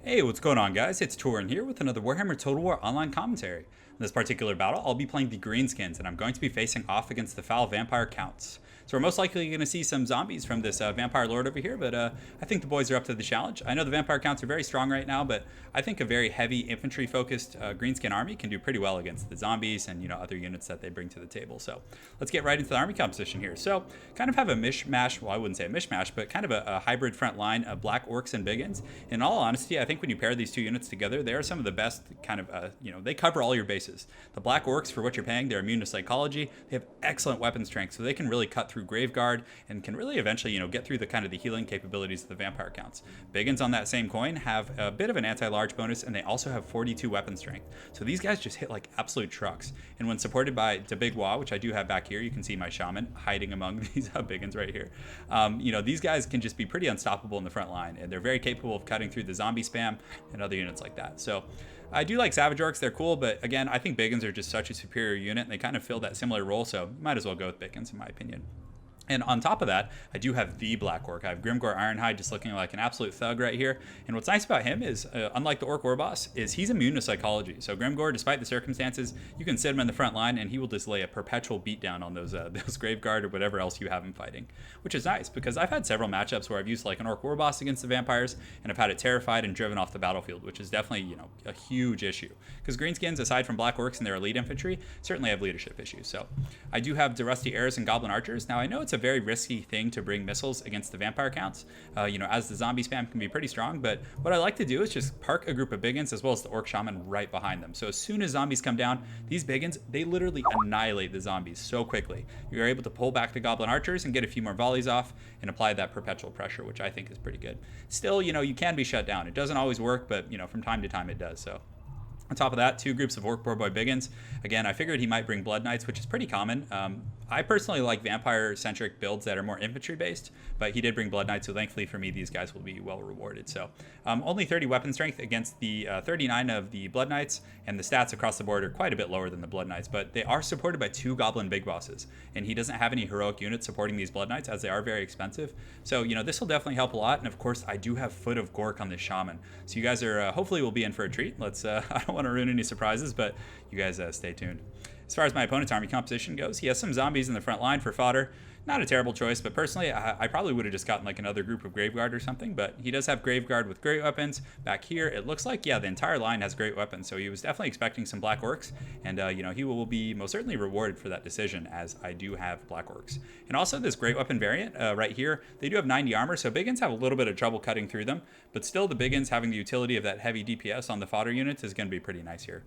Hey, what's going on, guys? It's Turin here with another Warhammer Total War online commentary. In this particular battle, I'll be playing the Greenskins, and I'm going to be facing off against the Foul Vampire Counts. So we're most likely going to see some zombies from this Vampire Lord over here, but I think the boys are up to the challenge. I know the Vampire Counts are very strong right now, but I think a very heavy infantry-focused Greenskin army can do pretty well against the zombies and, other units that they bring to the table. So let's get right into the army composition here. So kind of have a mishmash, well, I wouldn't say a mishmash, but kind of a hybrid front line of Black Orcs and Biggins. In all honesty, I think when you pair these two units together, they are some of the best kind of, they cover all your bases. The Black Orcs, for what you're paying, they're immune to psychology. They have excellent weapon strength, so they can really cut through Graveguard and can really eventually, get through the kind of the healing capabilities of the Vampire Counts. Biggins on that same coin have a bit of an anti-large bonus, and they also have 42 weapon strength. So these guys just hit like absolute trucks. And when supported by the Big Wah, which I do have back here, you can see my Shaman hiding among these Biggins right here. These guys can just be pretty unstoppable in the front line, and they're very capable of cutting through the zombie spam and other units like that. So I do like Savage Orcs, they're cool, but again, I think Biggins are just such a superior unit, and they kind of fill that similar role, so might as well go with Biggins in my opinion. And on top of that, I do have the Black Orc. I have Grimgor Ironhide just looking like an absolute thug right here. And what's nice about him is, unlike the Orc War Boss, is he's immune to psychology. So Grimgor, despite the circumstances, you can sit him in the front line and he will just lay a perpetual beatdown on those Graveguard or whatever else you have him fighting. Which is nice, because I've had several matchups where I've used like an Orc War Boss against the vampires, and I've had it terrified and driven off the battlefield, which is definitely, a huge issue. Because Greenskins, aside from Black Orcs and their elite infantry, certainly have leadership issues. So I do have the Rusty Heirs and Goblin Archers. Now I know it's a very risky thing to bring missiles against the vampire counts, as the zombie spam can be pretty strong, but what I like to do is just park a group of Biggins as well as the Orc Shaman right behind them. So as soon as zombies come down, these Biggins, they literally annihilate the zombies so quickly. You're able to pull back the Goblin Archers and get a few more volleys off and apply that perpetual pressure, which I think is pretty good. Still, you can be shut down. It doesn't always work, but from time to time it does. So on top of that, two groups of Orc Boar Boy Biggins. Again, I figured he might bring Blood Knights, which is pretty common. I personally like vampire-centric builds that are more infantry-based, but he did bring Blood Knights, so thankfully for me, these guys will be well rewarded. So only 30 weapon strength against the 39 of the Blood Knights, and the stats across the board are quite a bit lower than the Blood Knights, but they are supported by two Goblin Big Bosses, and he doesn't have any heroic units supporting these Blood Knights, as they are very expensive. So, this will definitely help a lot, and of course, I do have Foot of GORK on this Shaman. So you guys are, hopefully will be in for a treat. Let's, I don't want to ruin any surprises, but you guys stay tuned. As far as my opponent's army composition goes, he has some zombies in the front line for fodder. Not a terrible choice, but personally, I probably would have just gotten like another group of Graveguard or something, but he does have Graveguard with great weapons. Back here, it looks like, the entire line has great weapons, so he was definitely expecting some Black Orcs, and, he will be most certainly rewarded for that decision, as I do have Black Orcs. And also this great weapon variant right here, they do have 90 armor, so Biggins have a little bit of trouble cutting through them, but still the Biggins having the utility of that heavy DPS on the fodder units is going to be pretty nice here.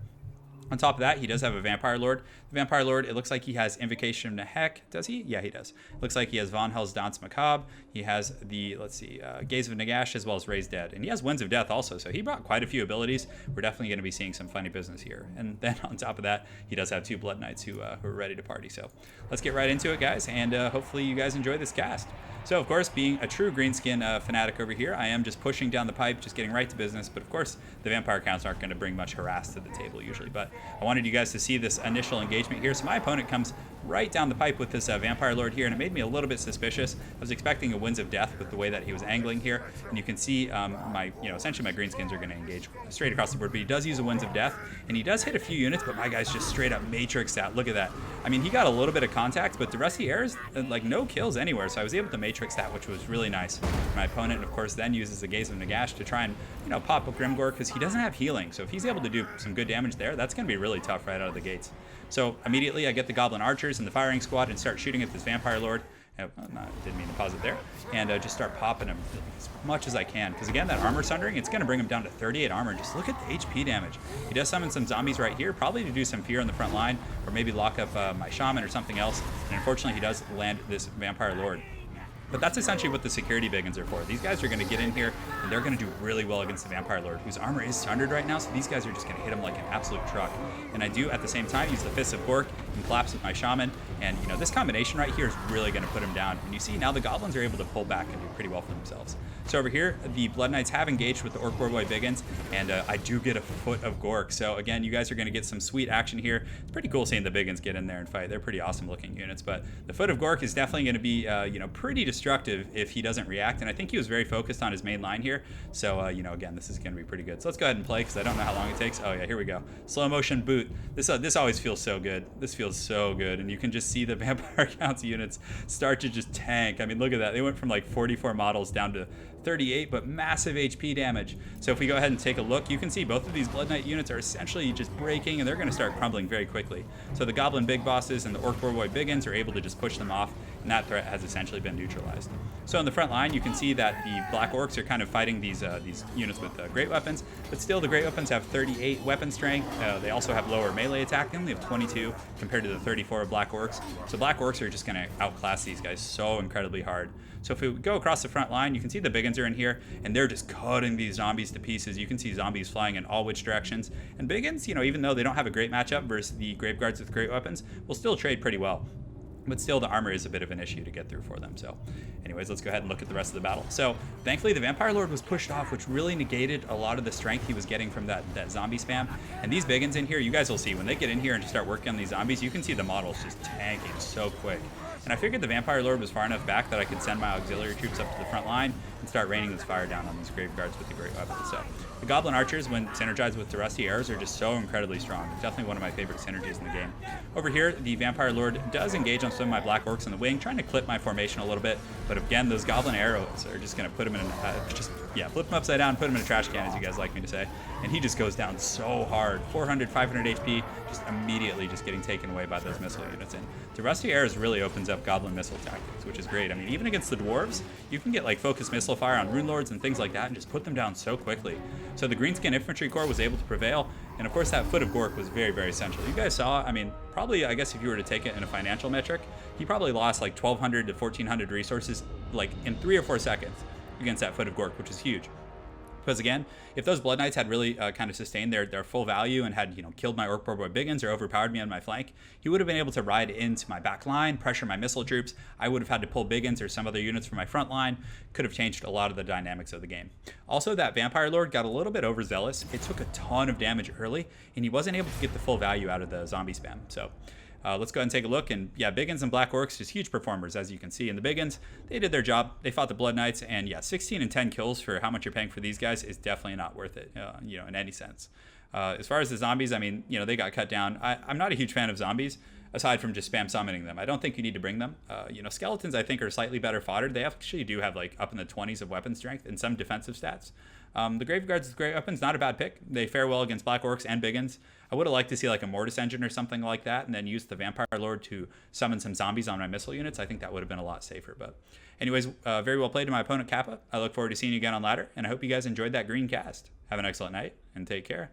On top of that, he does have a Vampire Lord. The Vampire Lord, it looks like he has Invocation of Nehek. Does he? Yeah, he does. Looks like he has Von Hell's Dance Macabre. He has the, Gaze of Nagash, as well as Raise Dead. And he has Winds of Death also, so he brought quite a few abilities. We're definitely going to be seeing some funny business here. And then on top of that, he does have two Blood Knights who are ready to party. So let's get right into it, guys, and hopefully you guys enjoy this cast. So, of course, being a true Greenskin fanatic over here, I am just pushing down the pipe, just getting right to business. But, of course, the Vampire Counts aren't going to bring much harass to the table usually. But I wanted you guys to see this initial engagement here. So my opponent comes right down the pipe with this Vampire Lord here, and it made me a little bit suspicious. I was expecting a Winds of Death with the way that he was angling here. And you can see essentially my Greenskins are going to engage straight across the board. But he does use a Winds of Death, and he does hit a few units, but my guy's just straight up matrixed out. Look at that. I mean, he got a little bit of contact, but the Rusty Heirs, no kills anywhere. So I was able to matrix that, which was really nice. My opponent, of course, then uses the Gaze of Nagash to try and, pop up Grimgor, because he doesn't have healing. So if he's able to do some good damage there, that's going to be really tough right out of the gates. So immediately I get the Goblin Archers and the firing squad and start shooting at this Vampire Lord. Oh, no, didn't mean to pause it there. And just start popping him as much as I can. Because again, that armor sundering, it's going to bring him down to 38 armor. Just look at the HP damage. He does summon some zombies right here, probably to do some fear on the front line, or maybe lock up my Shaman or something else. And unfortunately, he does land this Vampire Lord. But that's essentially what the security Biggins are for. These guys are going to get in here, and they're going to do really well against the Vampire Lord, whose armor is sundered right now, so these guys are just going to hit him like an absolute truck. And I do, at the same time, use the Fists of GORK and collapse with my Shaman, and, this combination right here is really going to put him down. And you see, now the Goblins are able to pull back and do pretty well for themselves. So over here, the Blood Knights have engaged with the Orc Boar Boy Biggins, and I do get a Foot of GORK. So again, you guys are going to get some sweet action here. It's pretty cool seeing the Biggins get in there and fight. They're pretty awesome looking units, but the Foot of GORK is definitely going to be, pretty destructive destructive if he doesn't react, and I think he was very focused on his main line here. So, you know, again, this is going to be pretty good. So let's go ahead and play, because I don't know how long it takes. Oh, yeah, here we go. Slow motion boot. This always feels so good. This feels so good, and you can just see the Vampire Counts units start to just tank. I mean, look at that. They went from like 44 models down to 38, but massive HP damage. So if we go ahead and take a look, you can see both of these Blood Knight units are essentially just breaking, and they're going to start crumbling very quickly. So the Goblin Big Bosses and the Orc Boy Biggins are able to just push them off, and that threat has essentially been neutralized. So in the front line, you can see that the Black Orcs are kind of fighting these units with great weapons, but still the great weapons have 38 weapon strength. They also have lower melee attack, and they have 22 compared to the 34 of Black Orcs. So Black Orcs are just going to outclass these guys so incredibly hard. So if we go across the front line, you can see the Biggins are in here, and they're just cutting these zombies to pieces. You can see zombies flying in all which directions. And Biggins, you know, even though they don't have a great matchup versus the Grave Guards with great weapons, will still trade pretty well. But still, the armor is a bit of an issue to get through for them. So anyways, let's go ahead and look at the rest of the battle. So thankfully, the Vampire Lord was pushed off, which really negated a lot of the strength he was getting from that zombie spam. And these Biggins in here, you guys will see, when they get in here and just start working on these zombies, you can see the models just tanking so quick. And I figured the Vampire Lord was far enough back that I could send my auxiliary troops up to the front line and start raining this fire down on these Grave Guards with the great weapons. So the Goblin Archers, when synergized with the Rusty Arrows, are just so incredibly strong. It's definitely one of my favorite synergies in the game. Over here, the Vampire Lord does engage on some of my Black Orcs in the wing, trying to clip my formation a little bit. But again, those Goblin Arrows are just going to put him in, flip him upside down, put him in a trash can, as you guys like me to say. And he just goes down so hard. 400, 500 HP, just immediately just getting taken away by those missile units. And the Rusty Arrows really opens up Goblin missile tactics, which is great. I mean, even against the Dwarves, you can get like focused missile fire on Rune Lords and things like that and just put them down so quickly. So the Greenskin Infantry Corps was able to prevail. And of course, that Foot of GORK was very, very essential. You guys saw, I mean, probably, I guess if you were to take it in a financial metric, he probably lost like 1,200 to 1,400 resources like in 3 or 4 seconds against that Foot of GORK, which is huge. Because again, if those Blood Knights had really kind of sustained their full value and had, you know, killed my Orc Boy Biggins or overpowered me on my flank, he would have been able to ride into my back line, pressure my missile troops. I would have had to pull Biggins or some other units from my front line. Could have changed a lot of the dynamics of the game. Also, that Vampire Lord got a little bit overzealous. It took a ton of damage early, and he wasn't able to get the full value out of the zombie spam. So let's go ahead and take a look. And yeah, Biggins and Black Orcs, just huge performers, as you can see. And the Biggins, they did their job. They fought the Blood Knights. And yeah, 16 and 10 kills for how much you're paying for these guys is definitely not worth it, you know, in any sense. As far as the zombies, I mean, you know, they got cut down. I'm not a huge fan of zombies, aside from just spam summoning them. I don't think you need to bring them. You know, skeletons, I think, are slightly better fodder. They actually do have like up in the 20s of weapon strength and some defensive stats. The Grave Guards with great weapons, not a bad pick. They fare well against Black Orcs and Biggins. I would have liked to see like a Mortis Engine or something like that, and then use the Vampire Lord to summon some zombies on my missile units. I think that would have been a lot safer. But anyways, very well played to my opponent, Kappa. I look forward to seeing you again on ladder, and I hope you guys enjoyed that green cast. Have an excellent night, and take care.